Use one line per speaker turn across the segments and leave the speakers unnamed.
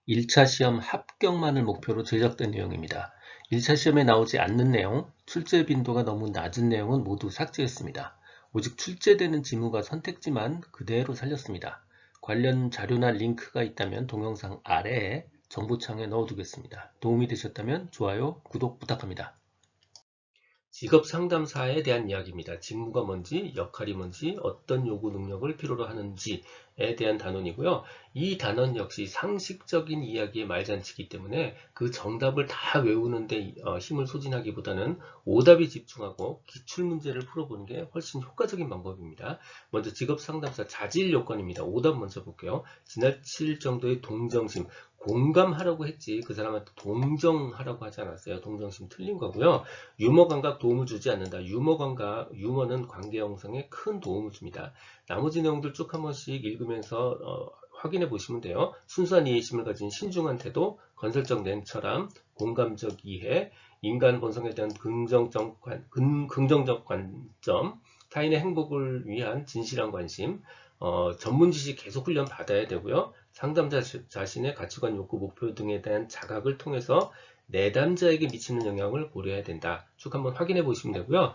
1차 시험 합격만을 목표로 제작된 내용입니다. 1차 시험에 나오지 않는 내용, 출제 빈도가 너무 낮은 내용은 모두 삭제했습니다. 오직 출제되는 지문과 선택지만 그대로 살렸습니다. 관련 자료나 링크가 있다면 동영상 아래에 정보창에 넣어두겠습니다. 도움이 되셨다면 좋아요, 구독 부탁합니다. 직업 상담사에 대한 이야기입니다. 직무가 뭔지, 역할이 뭔지, 어떤 요구 능력을 필요로 하는지에 대한 단원이고요. 이 단원 역시 상식적인 이야기의 말잔치이기 때문에 그 정답을 다 외우는데 힘을 소진하기보다는 오답에 집중하고 기출문제를 풀어보는 게 훨씬 효과적인 방법입니다. 먼저 직업 상담사 자질 요건입니다. 오답 먼저 볼게요. 지나칠 정도의 동정심, 공감하라고 했지 그 사람한테 동정하라고 하지 않았어요. 동정심 틀린 거고요. 유머 감각 도움을 주지 않는다. 유머 감각, 유머는 관계 형성에 큰 도움을 줍니다. 나머지 내용들 쭉 한 번씩 읽으면서 확인해 보시면 돼요. 순수한 이해심을 가진 신중한 태도, 건설적 냉철함, 공감적 이해, 인간 본성에 대한 긍정적 관점, 타인의 행복을 위한 진실한 관심, 전문 지식 계속 훈련 받아야 되고요. 상담자 자신의 가치관, 욕구, 목표 등에 대한 자각을 통해서 내담자에게 미치는 영향을 고려해야 된다. 쭉 한번 확인해 보시면 되고요.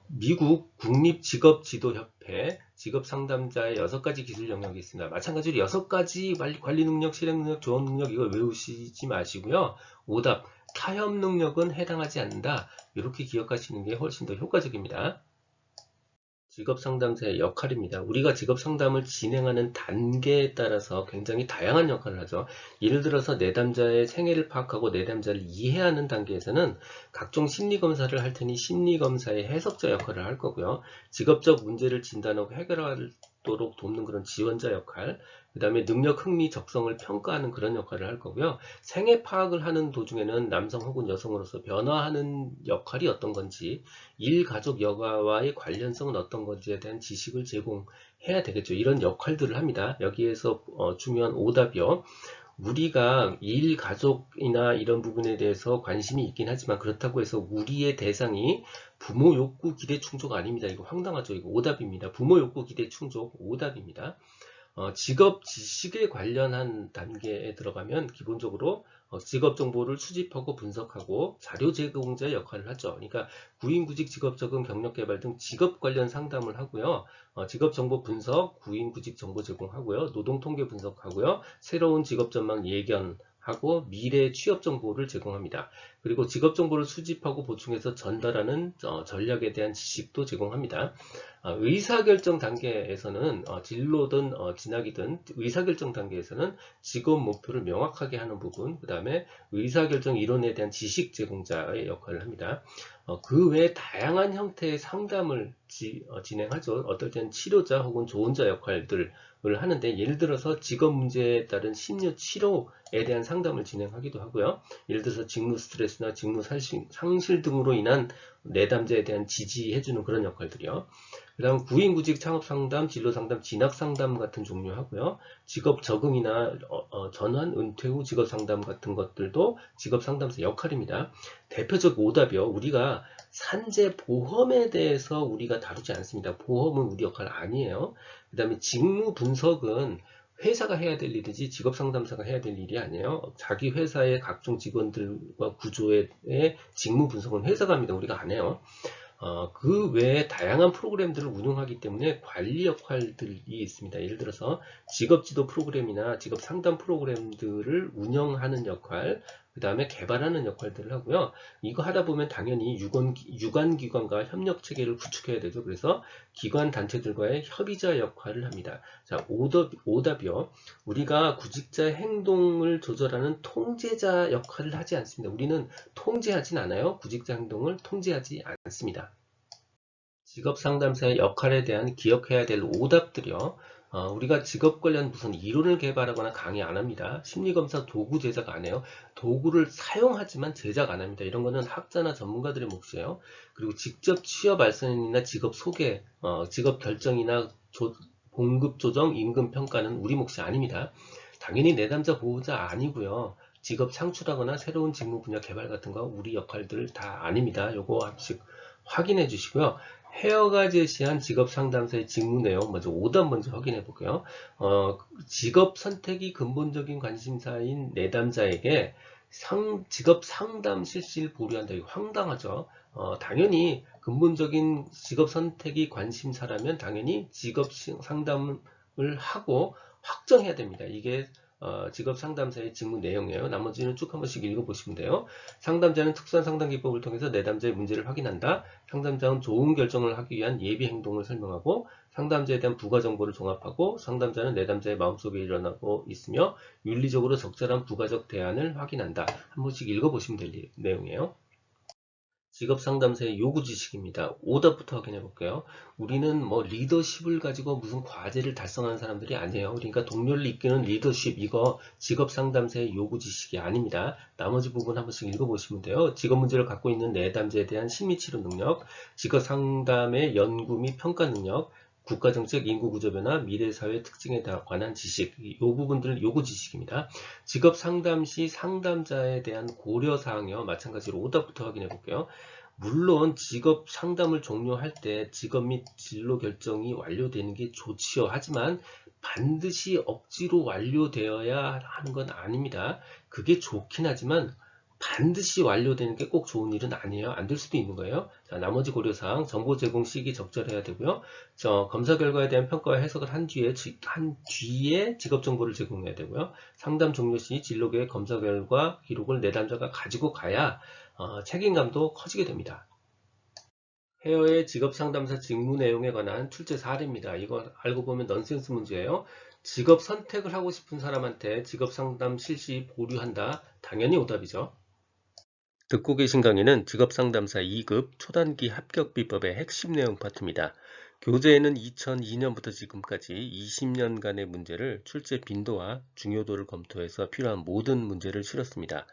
미국 국립직업지도협회 직업상담자의 6가지 기술 영역이 있습니다. 마찬가지로 6가지 관리 능력, 실행 능력, 조언 능력 이걸 외우시지 마시고요. 오답, 타협 능력은 해당하지 않는다. 이렇게 기억하시는 게 훨씬 더 효과적입니다. 직업상담사의 역할입니다. 우리가 직업상담을 진행하는 단계에 따라서 굉장히 다양한 역할을 하죠. 예를 들어서 내담자의 생애를 파악하고 내담자를 이해하는 단계에서는 각종 심리검사를 할 테니 심리검사의 해석자 역할을 할 거고요. 직업적 문제를 진단하고 해결하도록 돕는 그런 지원자 역할, 그 다음에 능력, 흥미, 적성을 평가하는 그런 역할을 할 거고요. 생애 파악을 하는 도중에는 남성 혹은 여성으로서 변화하는 역할이 어떤 건지, 일, 가족, 여가와의 관련성은 어떤 건지에 대한 지식을 제공해야 되겠죠. 이런 역할들을 합니다. 여기에서 중요한 오답이요. 우리가 일, 가족이나 이런 부분에 대해서 관심이 있긴 하지만 그렇다고 해서 우리의 대상이 부모 욕구, 기대 충족 아닙니다. 이거 황당하죠. 이거 오답입니다. 부모 욕구, 기대 충족 오답입니다. 직업 지식에 관련한 단계에 들어가면 기본적으로 직업 정보를 수집하고 분석하고 자료 제공자 역할을 하죠. 그러니까 구인구직 직업적응 경력개발 등 직업 관련 상담을 하고요. 직업 정보 분석, 구인구직 정보 제공하고요. 노동통계 분석하고요. 새로운 직업 전망 예견하고 미래 취업 정보를 제공합니다. 그리고 직업 정보를 수집하고 보충해서 전달하는 전략에 대한 지식도 제공합니다. 의사결정 단계에서는 진로든 진학이든 의사결정 단계에서는 직업 목표를 명확하게 하는 부분, 그 다음에 의사결정 이론에 대한 지식 제공자의 역할을 합니다. 그 외에 다양한 형태의 상담을 진행하죠. 어떨 때는 치료자 혹은 조언자 역할들을 하는데 예를 들어서 직업 문제에 따른 심리 치료에 대한 상담을 진행하기도 하고요. 예를 들어서 직무 스트레스나 직무 상실 등으로 인한 내담자에 대한 지지해주는 그런 역할들이요. 그 다음 구인구직 창업상담, 진로상담, 진학상담 같은 종류 하고요. 직업 적응이나 전환, 은퇴 후 직업상담 같은 것들도 직업상담사 역할입니다. 대표적 오답이요. 우리가 산재 보험에 대해서 우리가 다루지 않습니다. 보험은 우리 역할 아니에요. 그 다음에 직무 분석은 회사가 해야 될 일이지 직업상담사가 해야 될 일이 아니에요. 자기 회사의 각종 직원들과 구조의 직무 분석은 회사가 합니다. 우리가 안 해요. 그 외에 다양한 프로그램들을 운영하기 때문에 관리 역할들이 있습니다. 예를 들어서 직업 지도 프로그램이나 직업 상담 프로그램들을 운영하는 역할, 그 다음에 개발하는 역할들을 하고요. 이거 하다 보면 당연히 유관기관과 협력 체계를 구축해야 되죠. 그래서 기관 단체들과의 협의자 역할을 합니다. 자, 오답이요. 우리가 구직자의 행동을 조절하는 통제자 역할을 하지 않습니다. 우리는 통제하진 않아요. 구직자 행동을 통제하지 않습니다. 직업 상담사의 역할에 대한 기억해야 될 오답들이요. 우리가 직업 관련 무슨 이론을 개발하거나 강의 안 합니다. 심리검사 도구 제작 안 해요. 도구를 사용하지만 제작 안 합니다. 이런 거는 학자나 전문가들의 몫이에요. 그리고 직접 취업 알선이나 직업 소개, 직업 결정이나 봉급 조정, 임금 평가는 우리 몫이 아닙니다. 당연히 내담자 보호자 아니고요. 직업 창출하거나 새로운 직무 분야 개발 같은 거 우리 역할들 다 아닙니다. 요거 한번씩 확인해 주시고요. 헤어가 제시한 직업 상담사의 직무 내용 먼저 오답 먼저 확인해 볼게요. 직업 선택이 근본적인 관심사인 내담자에게 직업 상담 실시를 보류한다. 이거 황당하죠. 당연히 근본적인 직업 선택이 관심사라면 당연히 직업 상담을 하고 확정해야 됩니다. 이게 직업 상담사의 직무 내용이에요. 나머지는 쭉 한 번씩 읽어보시면 돼요. 상담자는 특수한 상담 기법을 통해서 내담자의 문제를 확인한다. 상담자는 좋은 결정을 하기 위한 예비 행동을 설명하고 상담자에 대한 부가 정보를 종합하고 상담자는 내담자의 마음속에 일어나고 있으며 윤리적으로 적절한 부가적 대안을 확인한다. 한 번씩 읽어보시면 될 내용이에요. 직업 상담사의 요구 지식입니다. 오답부터 확인해 볼게요. 우리는 뭐 리더십을 가지고 무슨 과제를 달성하는 사람들이 아니에요. 그러니까 동료를 이끄는 리더십, 이거 직업 상담사의 요구 지식이 아닙니다. 나머지 부분 한 번씩 읽어보시면 돼요. 직업 문제를 갖고 있는 내담자에 대한 심리치료 능력, 직업 상담의 연구 및 평가 능력, 국가정책, 인구구조 변화, 미래사회 특징에 관한 지식, 이 부분들 요구 지식입니다. 직업 상담 시 상담자에 대한 고려사항이요. 마찬가지로 오답부터 확인해 볼게요. 물론 직업 상담을 종료할 때 직업 및 진로 결정이 완료되는 게 좋지요. 하지만 반드시 억지로 완료되어야 하는 건 아닙니다. 그게 좋긴 하지만 반드시 완료되는 게 꼭 좋은 일은 아니에요. 안 될 수도 있는 거예요. 자, 나머지 고려사항, 정보 제공 시기 적절해야 되고요. 검사 결과에 대한 평가와 해석을 한 뒤에 직업 정보를 제공해야 되고요. 상담 종료 시 진로 계획 검사 결과 기록을 내담자가 가지고 가야 책임감도 커지게 됩니다. 헤어의 직업 상담사 직무 내용에 관한 출제 사례입니다. 이거 알고 보면 넌센스 문제예요. 직업 선택을 하고 싶은 사람한테 직업 상담 실시 보류한다. 당연히 오답이죠. 듣고 계신 강의는 직업상담사 2급 초단기 합격 비법의 핵심 내용 파트입니다. 교재에는 2002년부터 지금까지 20년간의 문제를 출제 빈도와 중요도를 검토해서 필요한 모든 문제를 실었습니다.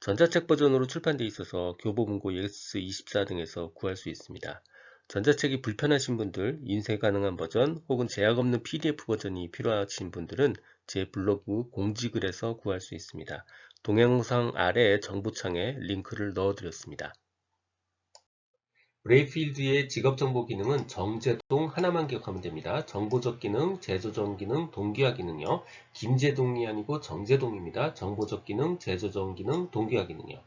전자책 버전으로 출판되어 있어서 교보문고 예스24 등에서 구할 수 있습니다. 전자책이 불편하신 분들, 인쇄 가능한 버전 혹은 제약 없는 PDF 버전이 필요하신 분들은 제 블로그 공지글에서 구할 수 있습니다. 동영상 아래 정보창에 링크를 넣어드렸습니다. 브레이필드의 직업정보 기능은 정제동 하나만 기억하면 됩니다. 정보적 기능, 재조정 기능, 동기화 기능이요. 김제동이 아니고 정제동입니다. 정보적 기능, 재조정 기능, 동기화 기능이요.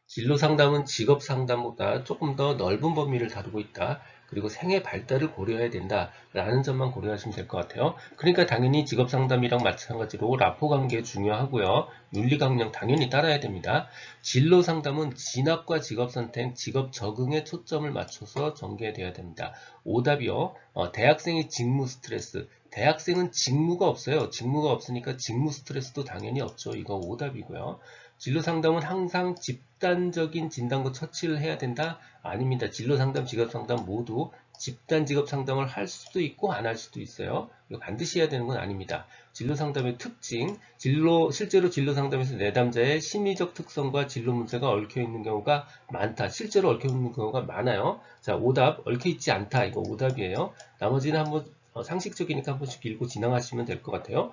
진로 상담은 직업 상담보다 조금 더 넓은 범위를 다루고 있다. 그리고 생애 발달을 고려해야 된다라는 점만 고려하시면 될 것 같아요. 그러니까 당연히 직업 상담이랑 마찬가지로 라포 관계 중요하고요. 윤리 강령 당연히 따라야 됩니다. 진로 상담은 진학과 직업 선택, 직업 적응에 초점을 맞춰서 전개돼야 됩니다. 오답이요. 대학생의 직무 스트레스. 대학생은 직무가 없어요. 직무가 없으니까 직무 스트레스도 당연히 없죠. 이거 오답이고요. 진로 상담은 항상 집단적인 진단과 처치를 해야 된다? 아닙니다. 진로 상담, 직업 상담 모두 집단 직업 상담을 할 수도 있고 안 할 수도 있어요. 이거 반드시 해야 되는 건 아닙니다. 진로 상담의 특징, 실제로 진로 상담에서 내담자의 심리적 특성과 진로 문제가 얽혀 있는 경우가 많다. 실제로 얽혀 있는 경우가 많아요. 자, 오답, 얽혀 있지 않다. 이거 오답이에요. 나머지는 한번 상식적이니까 한 번씩 읽고 지나가시면 될 것 같아요.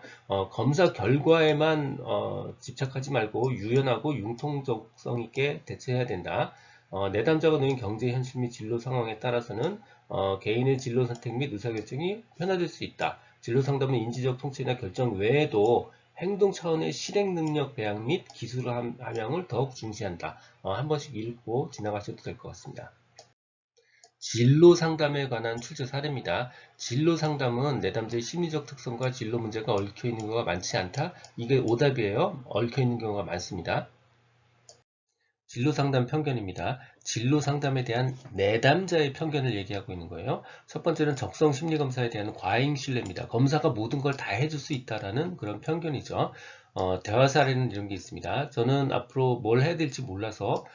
검사 결과에만 집착하지 말고 유연하고 융통성 있게 대처해야 된다. 내담자가 놓인 경제 현실 및 진로 상황에 따라서는 개인의 진로 선택 및 의사결정이 변화될 수 있다. 진로 상담은 인지적 통찰이나 결정 외에도 행동 차원의 실행 능력 배양 및 기술 함양을 더욱 중시한다. 한 번씩 읽고 지나가셔도 될 것 같습니다. 진로 상담에 관한 출제 사례입니다. 진로 상담은 내담자의 심리적 특성과 진로 문제가 얽혀 있는 경우가 많지 않다. 이게 오답이에요. 얽혀 있는 경우가 많습니다. 진로 상담 편견입니다. 진로 상담에 대한 내담자의 편견을 얘기하고 있는 거예요. 첫 번째는 적성 심리 검사에 대한 과잉 신뢰입니다. 검사가 모든 걸 다 해줄 수 있다라는 그런 편견이죠. 대화 사례는 이런 게 있습니다. 저는 앞으로 뭘 해야 될지 몰라서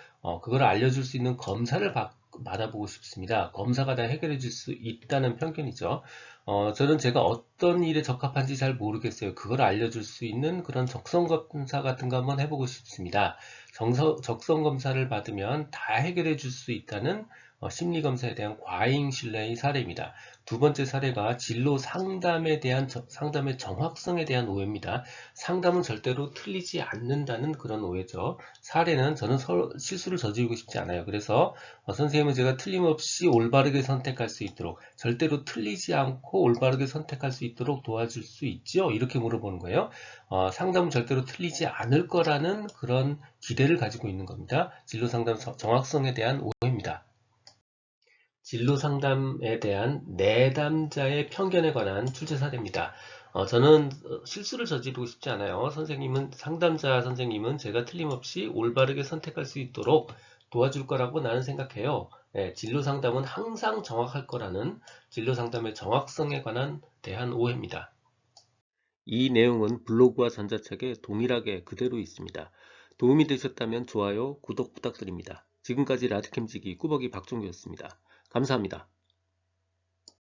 그걸 알려줄 수 있는 검사를 받아보고 싶습니다. 검사가 다 해결해 줄 수 있다는 편견이죠. 저는 제가 어떤 일에 적합한지 잘 모르겠어요. 그걸 알려줄 수 있는 그런 적성 검사 같은 거 한번 해보고 싶습니다. 적성 검사를 받으면 다 해결해 줄 수 있다는 심리검사에 대한 과잉 신뢰의 사례입니다. 두 번째 사례가 진로 상담에 대한 상담의 정확성에 대한 오해입니다. 상담은 절대로 틀리지 않는다는 그런 오해죠. 사례는 저는 실수를 저지르고 싶지 않아요. 그래서 선생님은 제가 틀림없이 올바르게 선택할 수 있도록, 절대로 틀리지 않고 올바르게 선택할 수 있도록 도와줄 수 있죠? 이렇게 물어보는 거예요. 상담은 절대로 틀리지 않을 거라는 그런 기대를 가지고 있는 겁니다. 진로 상담 정확성에 대한 오해입니다. 진로 상담에 대한 내담자의 편견에 관한 출제 사례입니다. 저는 실수를 저지르고 싶지 않아요. 상담자 선생님은 제가 틀림없이 올바르게 선택할 수 있도록 도와줄 거라고 나는 생각해요. 진로 상담은 항상 정확할 거라는 진로 상담의 정확성에 관한 대한 오해입니다. 이 내용은 블로그와 전자책에 동일하게 그대로 있습니다. 도움이 되셨다면 좋아요, 구독 부탁드립니다. 지금까지 라디캠지기 꾸벅이 박종규였습니다. 감사합니다.